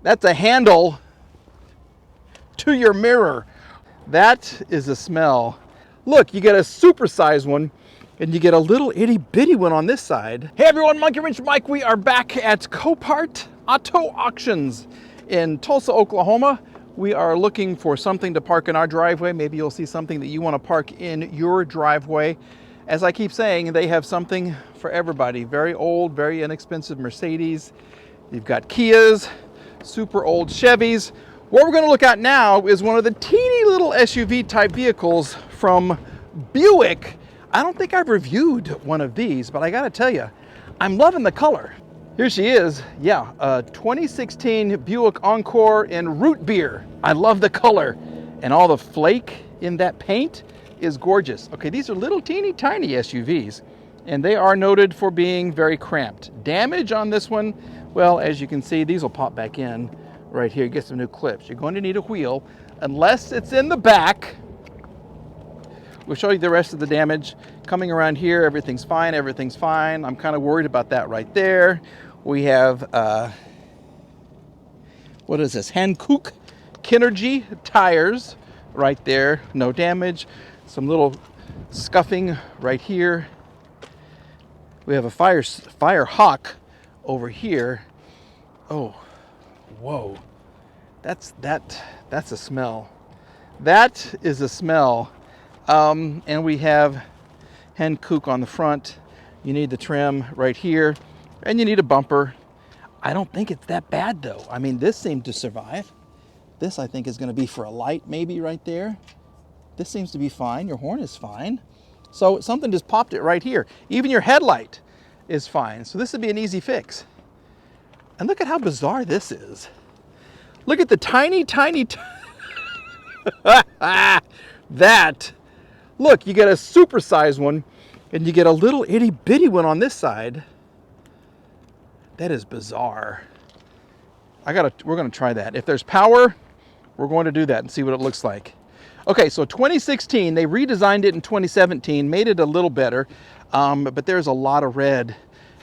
That's a handle to your mirror. That is a smell. Look, you get a supersized one and you get a little itty bitty one on this side. Hey everyone, Monkey Wrench Mike. We are back at Copart Auto Auctions in Tulsa, Oklahoma. We are looking for something to park in our driveway. Maybe you'll see something that you want to park in your driveway. As I keep saying, they have something for everybody. Very old, very inexpensive Mercedes. You've got Kias, super old Chevys. What we're going to look at now is one of the teeny little SUV type vehicles from Buick. I don't think I've reviewed one of these, but I got to tell you, I'm loving the color. Here she is. Yeah, a 2016 Buick Encore in root beer. I love the color, and all the flake in that paint is gorgeous. Okay, these are little teeny tiny SUVs, and they are noted for being very cramped. Damage on this one, well, as you can see, these will pop back in right here. Get some new clips. You're going to need a wheel, unless it's in the back. We'll show you the rest of the damage. Coming around here, everything's fine, everything's fine. I'm kind of worried about that right there. We have, what is this? Hankook Kinergy tires right there, no damage. Some little scuffing right here. We have a Fire Hawk over here. Oh, whoa, that's a smell. That is a smell. And we have Hankook on the front. You need the trim right here, and you need a bumper. I don't think it's that bad though. I mean, this seemed to survive. This I think is going to be for a light maybe right there. This seems to be fine. Your horn is fine. So something just popped it right here. Even your headlight is fine. So this would be an easy fix. And look at how bizarre this is. Look at the tiny that. Look, you get a supersized one and you get a little itty bitty one on this side. That is bizarre. We're going to try that. If there's power, we're going to do that and see what it looks like. Okay, so 2016, they redesigned it in 2017, made it a little better, but there's a lot of red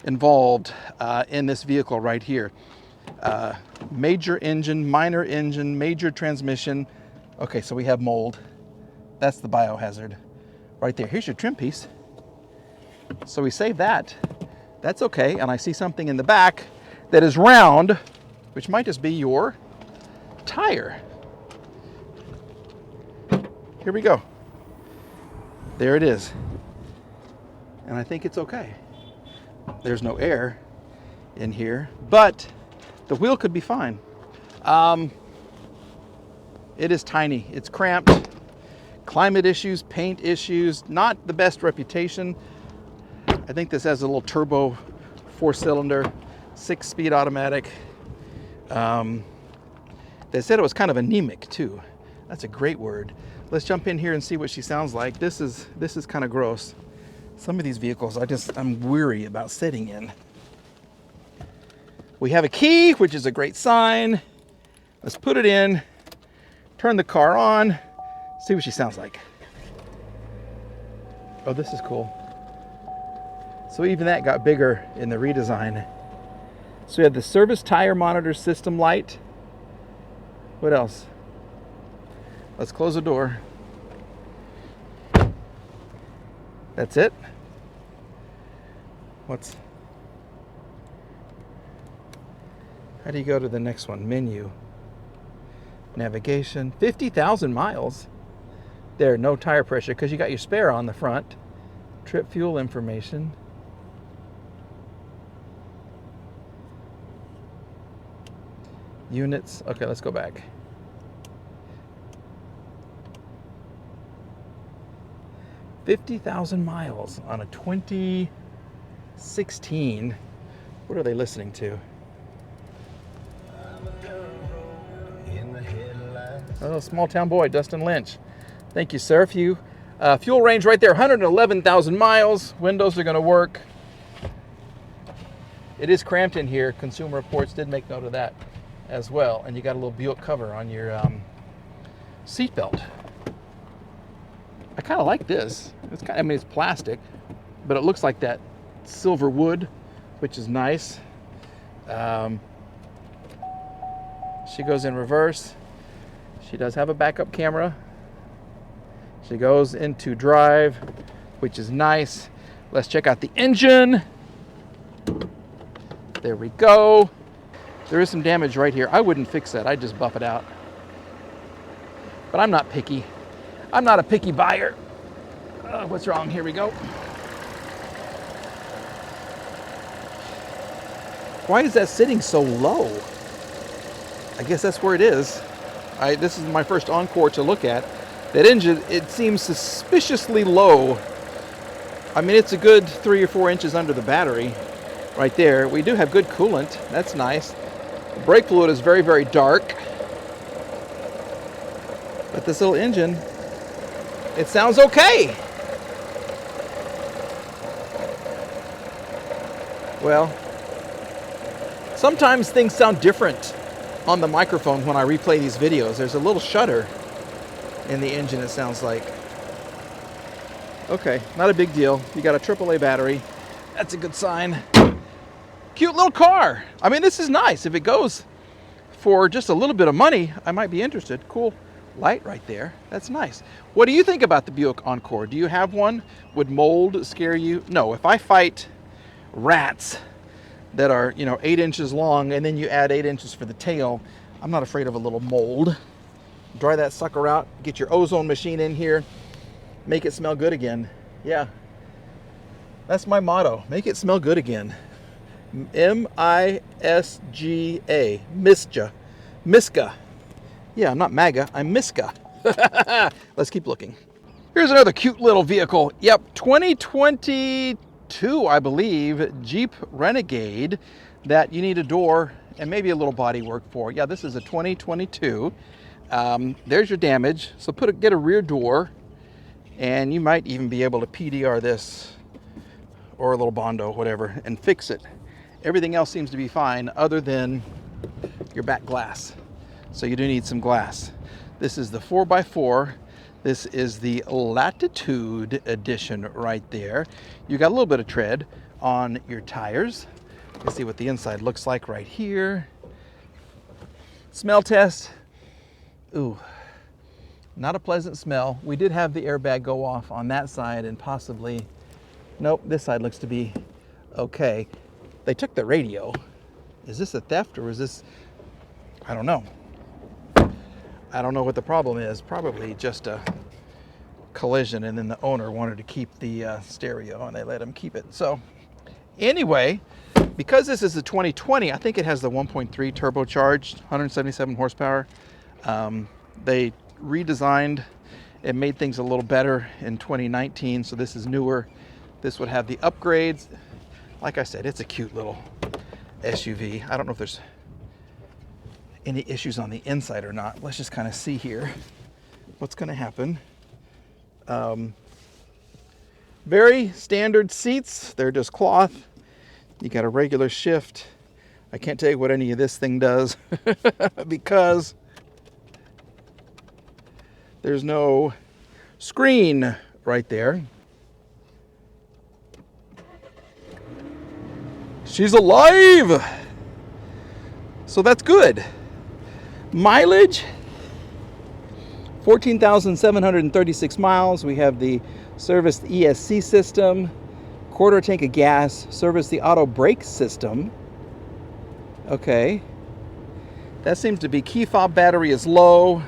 involved in this vehicle right here. Major engine, minor engine, major transmission. Okay, so we have mold. That's the biohazard right there. Here's your trim piece. So we save that. That's okay. And I see something in the back that is round, which might just be your tire. Here we go. There it is. And I think it's okay. There's no air in here, but the wheel could be fine. It is tiny. It's cramped. Climate issues, paint issues, not the best reputation. I think this has a little turbo 4-cylinder, 6-speed automatic. They said it was kind of anemic too. That's a great word. Let's jump in here and see what she sounds like. This is kind of gross. Some of these vehicles I'm weary about sitting in. We have a key, which is a great sign. Let's put it in, turn the car on, see what she sounds like. Oh, this is cool. So even that got bigger in the redesign. So we have the service tire monitor system light. What else? Let's close the door. That's it. How do you go to the next one? Menu. Navigation. 50,000 miles. There, no tire pressure because you got your spare on the front. Trip fuel information. Units. Okay, let's go back. $50,000 miles on a 2016. What are they listening to? Oh, small town boy, Dustin Lynch. Thank you, sir. Fuel range right there, 111,000 miles. Windows are going to work. It is cramped in here. Consumer Reports did make note of that as well. And you got a little Buick cover on your seatbelt. I kind of like this. It's plastic, but it looks like that silver wood, which is nice. She goes in reverse. She does have a backup camera. She goes into drive, which is nice. Let's check out the engine. There we go. There is some damage right here. I wouldn't fix that. I'd just buff it out. But I'm not picky. I'm not a picky buyer. What's wrong? Here we go. Why is that sitting so low? I guess that's where it is. This is my first Encore to look at. That engine, it seems suspiciously low. I mean, it's a good 3 or 4 inches under the battery right there. We do have good coolant. That's nice. The brake fluid is very, very dark. But this little engine, it sounds okay. Well, sometimes things sound different on the microphone when I replay these videos. There's a little shudder in the engine, it sounds like. Okay, not a big deal. You got a AAA battery. That's a good sign. Cute little car. I mean, this is nice. If it goes for just a little bit of money, I might be interested. Cool light right there. That's nice. What do you think about the Buick Encore? Do you have one? Would mold scare you? No, if I fight rats that are, 8 inches long and then you add 8 inches for the tail, I'm not afraid of a little mold. Dry that sucker out, get your ozone machine in here, make it smell good again. Yeah, that's my motto. Make it smell good again. M-I-S-G-A. Miska. Yeah, I'm not MAGA, I'm Miska. Let's keep looking. Here's another cute little vehicle. Yep, 2022, I believe, Jeep Renegade that you need a door and maybe a little body work for. Yeah, this is a 2022. There's your damage. So get a rear door, and you might even be able to PDR this or a little Bondo, whatever, and fix it. Everything else seems to be fine other than your back glass. So you do need some glass. This is the 4x4. This is the Latitude edition right there. You got a little bit of tread on your tires. Let's see what the inside looks like right here. Smell test. Ooh, not a pleasant smell. We did have the airbag go off on that side and possibly, nope, this side looks to be okay. They took the radio. Is this a theft or is this, I don't know. I don't know what the problem is. Probably just a collision, and then the owner wanted to keep the stereo and they let him keep it. So anyway, because this is a 2020, I think it has the 1.3 turbocharged, 177 horsepower. They redesigned and made things a little better in 2019, so this is newer. This would have the upgrades. Like I said, it's a cute little SUV. I don't know if there's any issues on the inside or not. Let's just kind of see here what's going to happen. Very standard seats. They're just cloth. You got a regular shift. I can't tell you what any of this thing does because there's no screen right there. She's alive! So that's good. Mileage, 14,736 miles. We have the serviced ESC system, quarter tank of gas, service the auto brake system. Okay. That seems to be key fob battery is low.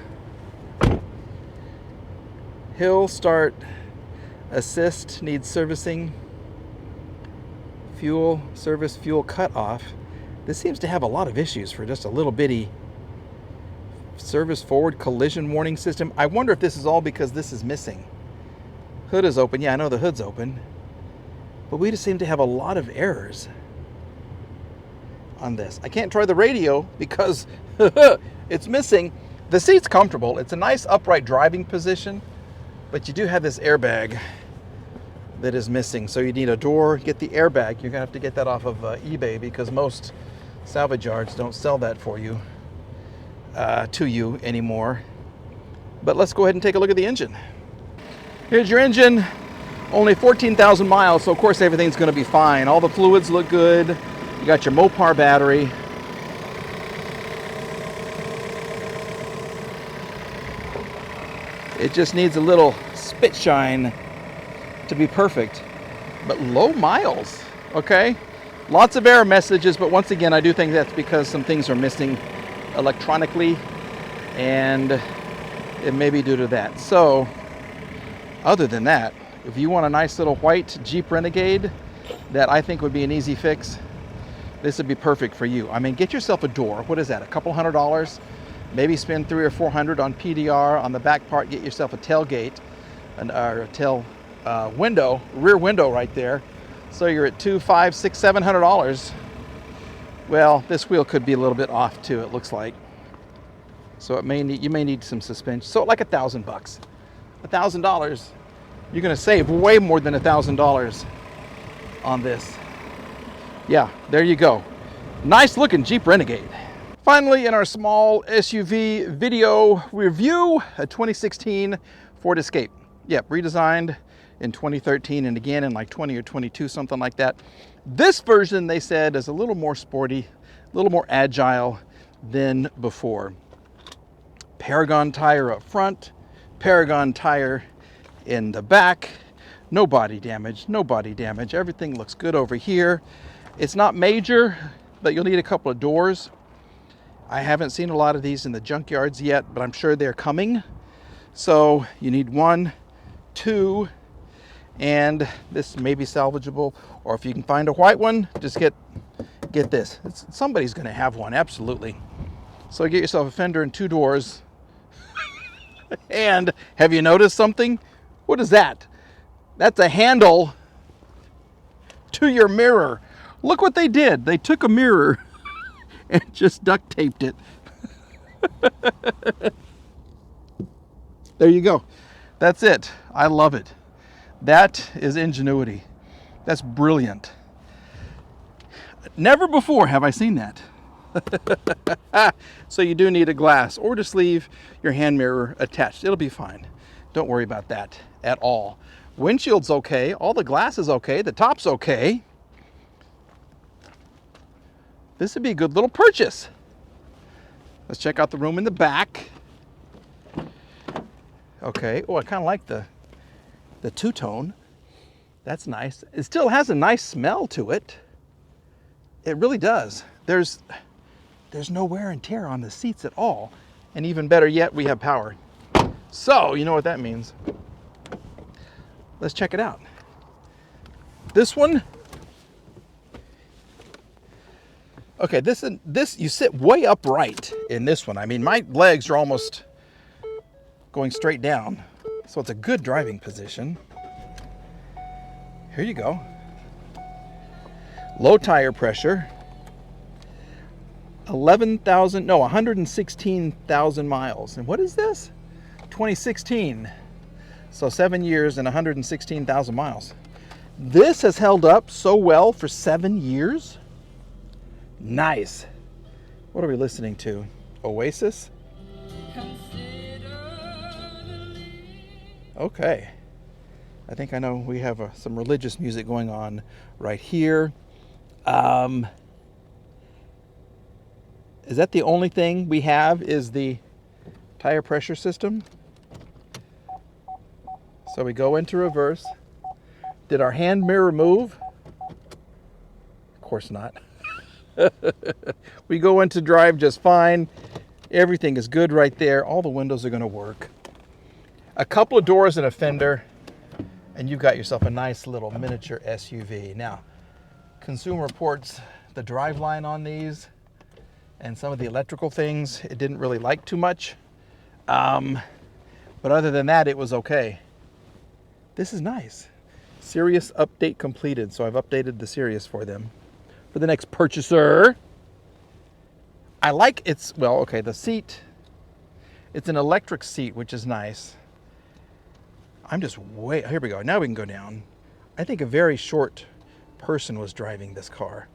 Hill start assist needs servicing. Fuel service fuel cutoff. This seems to have a lot of issues for just a little bitty service forward collision warning system. I wonder if this is all because this is missing. Hood is open. Yeah, I know the hood's open. But we just seem to have a lot of errors on this. I can't try the radio because it's missing. The seat's comfortable. It's a nice upright driving position, but you do have this airbag that is missing. So you need a door, get the airbag. You're gonna have to get that off of eBay because most salvage yards don't sell that for you, to you anymore. But let's go ahead and take a look at the engine. Here's your engine, only 14,000 miles, so of course everything's gonna be fine. All the fluids look good. You got your Mopar battery. It just needs a little spit shine to be perfect. But low miles, okay? Lots of error messages, but once again, I do think that's because some things are missing electronically, and it may be due to that. So, other than that, if you want a nice little white Jeep Renegade that I think would be an easy fix, this would be perfect for you. I mean, get yourself a door. What is that, a couple $100? Maybe spend $300 or $400 on PDR. On the back part, get yourself a tailgate, or a tail window, rear window right there. So you're at $200, $500, $600, $700. Well, this wheel could be a little bit off too, it looks like. So you may need some suspension. So like $1,000 bucks. $1,000, you're gonna save way more than $1,000 on this. Yeah, there you go. Nice looking Jeep Renegade. Finally, in our small SUV video review, a 2016 Ford Escape. Yep, redesigned in 2013 and again in like 20 or 22, something like that. This version, they said, is a little more sporty, a little more agile than before. Paragon tire up front, Paragon tire in the back. No body damage, no body damage. Everything looks good over here. It's not major, but you'll need a couple of doors. I haven't seen a lot of these in the junkyards yet, but I'm sure they're coming. So you need 1, 2, and this may be salvageable, or if you can find a white one, just get this. Somebody's going to have one, absolutely. So get yourself a fender and 2 doors. And have you noticed something? What is that? That's a handle to your mirror. Look what they did. They took a mirror and just duct taped it. There you go. That's it. I love it. That is ingenuity. That's brilliant. Never before have I seen that. So you do need a glass, or just leave your hand mirror attached. It'll be fine. Don't worry about that at all. Windshield's okay. All the glass is okay. The top's okay. This would be a good little purchase. Let's check out the room in the back. Okay. Oh, I kind of like the two-tone. That's nice. It still has a nice smell to it. It really does. There's no wear and tear on the seats at all. And even better yet, we have power. So, you know what that means. Let's check it out. This one. Okay, this you sit way upright in this one. I mean, my legs are almost going straight down. So it's a good driving position. Here you go. Low tire pressure. 116,000 miles. And what is this? 2016. So 7 years and 116,000 miles. This has held up so well for 7 years. Nice. What are we listening to? Oasis? Okay. I think I know we have some religious music going on right here. Is that the only thing we have is the tire pressure system? So we go into reverse. Did our hand mirror move? Of course not. We go into drive just fine. Everything is good right there. All the windows are going to work. A couple of doors and a fender, and you've got yourself a nice little miniature SUV. Now, Consumer Reports, the driveline on these and some of the electrical things, it didn't really like too much. But other than that, it was okay. This is nice. Sirius update completed. So I've updated the Sirius for them. For the next purchaser. I like its, well, okay, the seat. It's an electric seat, which is nice. I'm just here we go. Now we can go down. I think a very short person was driving this car.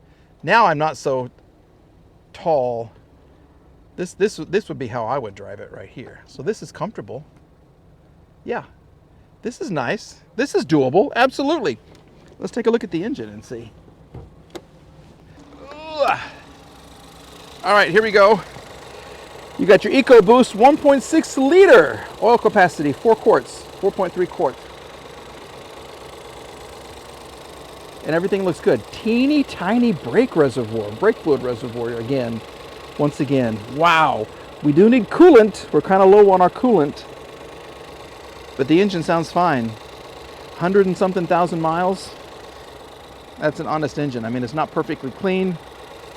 Now I'm not so tall. This would be how I would drive it right here. So this is comfortable. Yeah, this is nice. This is doable, absolutely. Let's take a look at the engine and see. Ugh. All right, here we go. You got your EcoBoost 1.6 liter oil capacity, 4 quarts, 4.3 quarts. And everything looks good. Teeny tiny brake reservoir, brake fluid reservoir again, once again. Wow. We do need coolant. We're kind of low on our coolant, but the engine sounds fine. 100 and something thousand miles. That's an honest engine. I mean, it's not perfectly clean,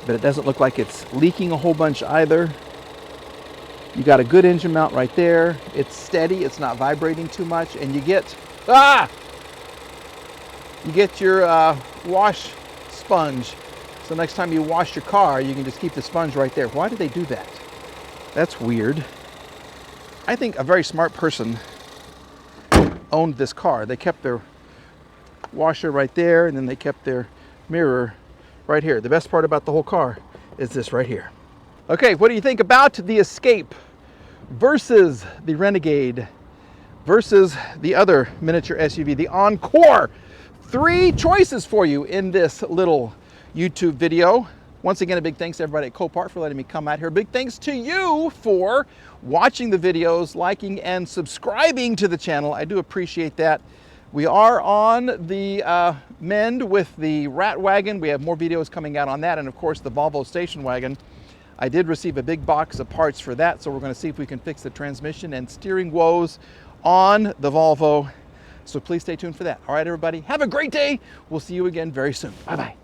but it doesn't look like it's leaking a whole bunch either. You got a good engine mount right there. It's steady. It's not vibrating too much, and you get your wash sponge. So next time you wash your car, you can just keep the sponge right there. Why did they do that? That's weird. I think a very smart person owned this car. They kept their washer right there, and then they kept their mirror right here. The best part about the whole car is this right here. Okay, what do you think about the Escape versus the Renegade versus the other miniature SUV, the Encore? 3 choices for you in this little YouTube video. Once again, a big thanks to everybody at Copart for letting me come out here. Big thanks to you for watching the videos, liking and subscribing to the channel. I do appreciate that. We are on the mend with the Rat Wagon. We have more videos coming out on that, and of course the Volvo station wagon. I did receive a big box of parts for that, so we're going to see if we can fix the transmission and steering woes on the Volvo. So please stay tuned for that. All right, everybody, have a great day. We'll see you again very soon. Bye-bye.